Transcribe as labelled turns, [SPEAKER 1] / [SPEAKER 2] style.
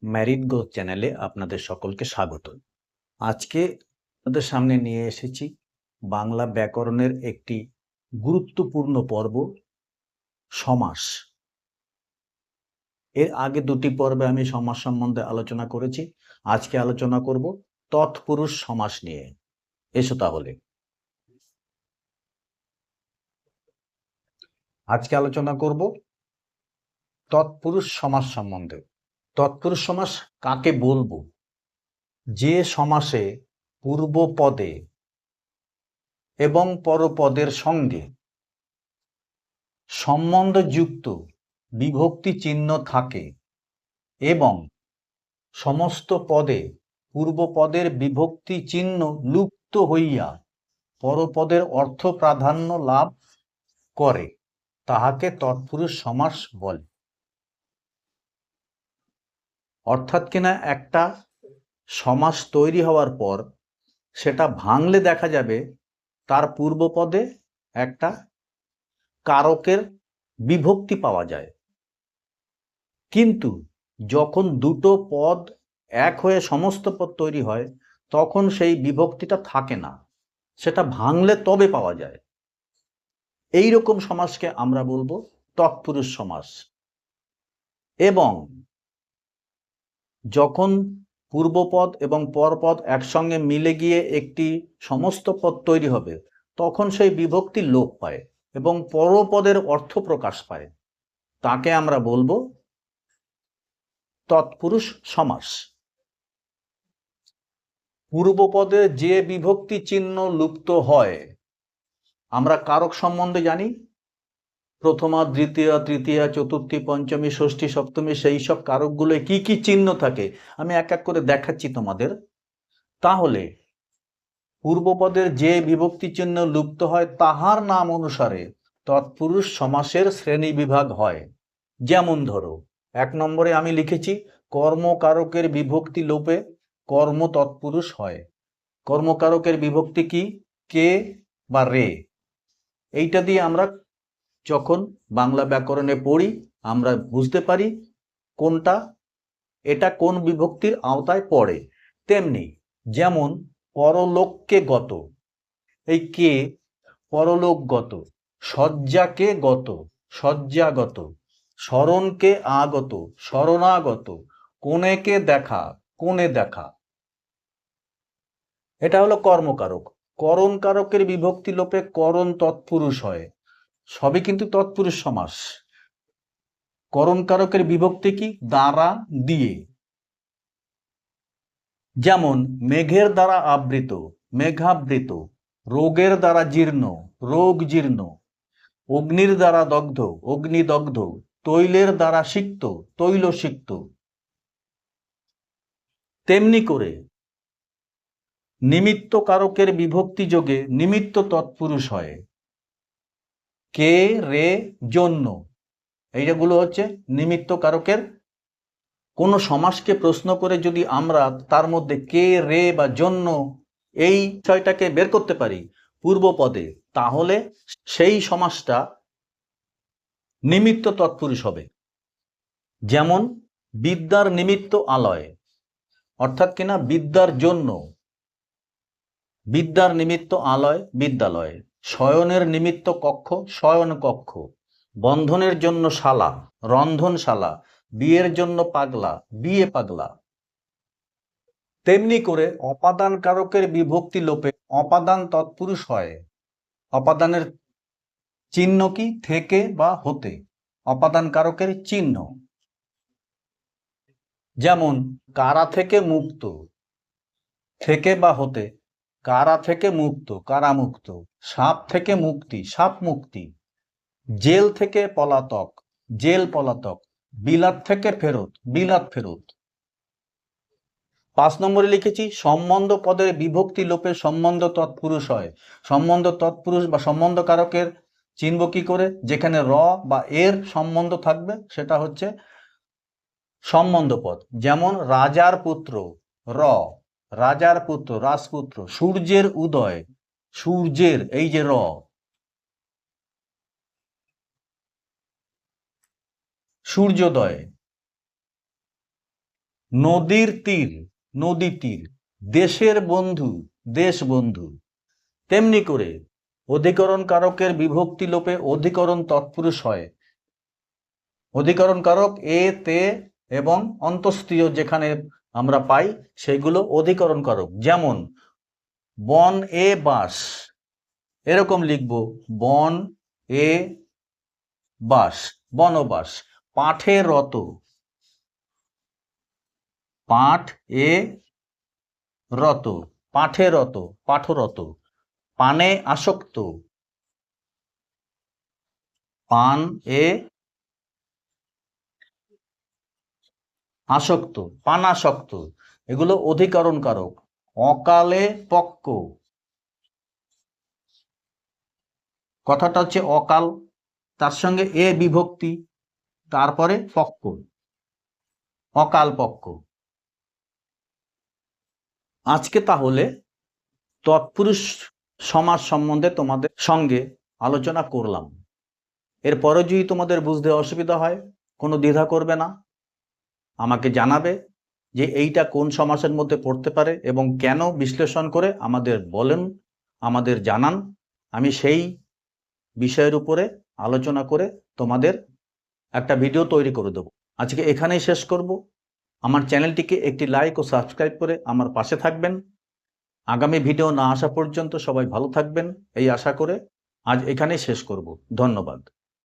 [SPEAKER 1] Married growth চ্যানেলে আপনাদের সকলকে স্বাগত। আজকে আপনাদের সামনে নিয়ে এসেছি বাংলা ব্যাকরণের একটি গুরুত্বপূর্ণ পর্ব, সমাস। এর আগে দুটি পর্বে আমি সমাস সম্বন্ধে আলোচনা করেছি। আজকে আলোচনা করব তৎপুরুষ সমাস নিয়ে। এসো তাহলে। আজকে আলোচনা করব তৎপুরুষ সমাস সম্বন্ধে। তৎপুরুষ সমাস কাকে বলবো? যে সমাসে পূর্ব পদে এবং পরপদের সঙ্গে সম্বন্ধযুক্ত বিভক্তি চিহ্ন থাকে এবং সমস্ত পদে পূর্বপদের বিভক্তি চিহ্ন লুপ্ত হইয়া পরপদের অর্থ প্রাধান্য লাভ করে, তাহাকে তৎপুরুষ সমাস বলে। অর্থাৎ কিনা একটা সমাস তৈরি হওয়ার পর সেটা ভাঙলে দেখা যাবে তার পূর্বপদে একটা কারকের বিভক্তি পাওয়া যায়, কিন্তু যখন দুটো পদ এক হয়ে সমস্ত পদ তৈরি হয় তখন সেই বিভক্তিটা থাকে না, সেটা ভাঙলে তবে পাওয়া যায়। এই রকম সমাসকে আমরা বলবো তৎপুরুষ সমাস। এবং যখন পূর্বপদ এবং পরপদ একসঙ্গে মিলে গিয়ে একটি সমস্ত পদ তৈরি হবে তখন সেই বিভক্তি লোপ পায় এবং পরপদের অর্থ প্রকাশ পায়, তাকে আমরা বলবো তৎপুরুষ সমাস। পূর্বপদে যে বিভক্তি চিহ্ন লুপ্ত হয়, আমরা কারক সম্বন্ধে জানি, প্রথমা দ্বিতীয়া তৃতীয়া চতুর্থী পঞ্চমী ষষ্ঠী সপ্তমী, সেই সব কারকগুলো কি কি চিহ্ন থাকে আমি এক এক করে দেখাচ্ছি তোমাদের। তাহলে পূর্বপদের যে বিভক্তি চিহ্ন লুপ্ত হয় তাহার নাম অনুসারে তৎপুরুষ সমাসের শ্রেণী বিভাগ হয়। যেমন ধরো, 1 নম্বরে আমি লিখেছি কর্মকারকের বিভক্তি লোপে কর্ম তৎপুরুষ হয়। কর্মকারকের বিভক্তি কি? কে বা রে। এইটা দিয়ে আমরা যখন বাংলা ব্যাকরণে পড়ি আমরা বুঝতে পারি কোনটা, এটা কোন বিভক্তির আওতায় পড়ে। তেমনি যেমন পরলোককে গত, এই কে পরলোকগত, শয্যাকে গত শয্যাগত, শরণকে আগত শরণাগত, কোণেকে দেখা কোণে দেখা। এটা হলো কর্মকারক। করণকারকের বিভক্তি লোপে করণ তৎপুরুষ হয়। সবই কিন্তু তৎপুরুষ সমাস। করণকারকের বিভক্তি কি? দ্বারা, দিয়ে। যেমন মেঘের দ্বারা আবৃত, মেঘাবৃত। রোগের দ্বারা জীর্ণ, রোগ জীর্ণ। অগ্নির দ্বারা দগ্ধ, অগ্নিদগ্ধ। তৈলের দ্বারা সিক্ত, তৈল সিক্ত। তেমনি করে নিমিত্ত কারকের বিভক্তি যোগে নিমিত্ত তৎপুরুষ হয়। কে, রে, জন্য, এইগুলো হচ্ছে নিমিত্ত কারকের। কোনো সমাসকে প্রশ্ন করে যদি আমরা তার মধ্যে কে, রে বা জন্য এই বিষয়টাকে বের করতে পারি পূর্বপদে, তাহলে সেই সমাসটা নিমিত্ত তৎপুরুষ হবে। যেমন বিদ্যার নিমিত্ত আলয়, অর্থাৎ কিনা বিদ্যার জন্য, বিদ্যার নিমিত্ত আলয় বিদ্যালয়। শয়নের নিমিত্ত কক্ষ, শয়ন কক্ষ। বন্ধনের জন্য শালা, রন্ধনশালা। বিয়ের জন্য পাগলা, বিয়ে পাগলা। তেমনি করে অপাদান কারকের বিভক্তি লোপে অপাদান তৎপুরুষ হয়। অপাদানের চিহ্ন কি? থেকে বা হতে, অপাদান কারকের চিহ্ন। যেমন কারা থেকে মুক্ত, থেকে বা হতে, কারা থেকে মুক্ত, কারামুক্ত। সাপ থেকে মুক্তি, সাপ মুক্তি। জেল থেকে পলাতক, জেল পলাতক। বিলাত থেকে ফেরত, বিলাত ফেরত। 5 নম্বরে লিখেছি সম্বন্ধ পদের বিভক্তি লোপে সম্বন্ধ তৎপুরুষ হয়। সম্বন্ধ তৎপুরুষ বা সম্বন্ধ কারকের চিনব কি করে? যেখানে র বা এর সম্বন্ধ থাকবে সেটা হচ্ছে সম্বন্ধ পদ। যেমন রাজার পুত্র, র, রাজার পুত্র, রাজপুত্র। সূর্যের উদয়, সূর্যের, এই যে র। সূর্যোদয়। নদীর তীর, নদী তীর। দেশের বন্ধু, দেশ বন্ধু। তেমনি করে অধিকরণ কারকের বিভক্তি লোপে অধিকরণ তৎপুরুষ হয়। অধিকরণ কারক এ, তে এবং অন্তস্তীয় যেখানে আমরা পাই সেগুলো অধিকরণ কারক। যেমন বন এ বাস, এরকম লিখব, বন এ বাস, বনবাস। পাঠে রত, পাঠ এ রত, পাঠে রত, পাঠরত। পানে আসক্ত, পান এ আসক্ত, পানাসক্ত। এগুলো অধিকরণ কারক। অকালে পক্ক, কথাটা হচ্ছে অকাল, তার সঙ্গে এ বিভক্তি, তারপরে পক্ক, অকাল পক্ক। আজকে তাহলে তৎপুরুষ সমাস সম্বন্ধে তোমাদের সঙ্গে আলোচনা করলাম। এরপরে যদি তোমাদের বুঝতে অসুবিধা হয়, কোনো দ্বিধা করবে না, আমাকে জানাবে যে এইটা কোন সমাসের মধ্যে পড়তে পারে এবং কেন, বিশ্লেষণ করে আমাদের বলেন, আমাদের জানান। আমি সেই বিষয়ের উপরে আলোচনা করে তোমাদের একটা ভিডিও তৈরি করে দেব। আজকে এখানেই শেষ করব। আমার চ্যানেলটিকে একটি লাইক ও সাবস্ক্রাইব করে আমার পাশে থাকবেন। আগামী ভিডিও না আসা পর্যন্ত সবাই ভালো থাকবেন এই আশা করে আজ এখানেই শেষ করব। ধন্যবাদ।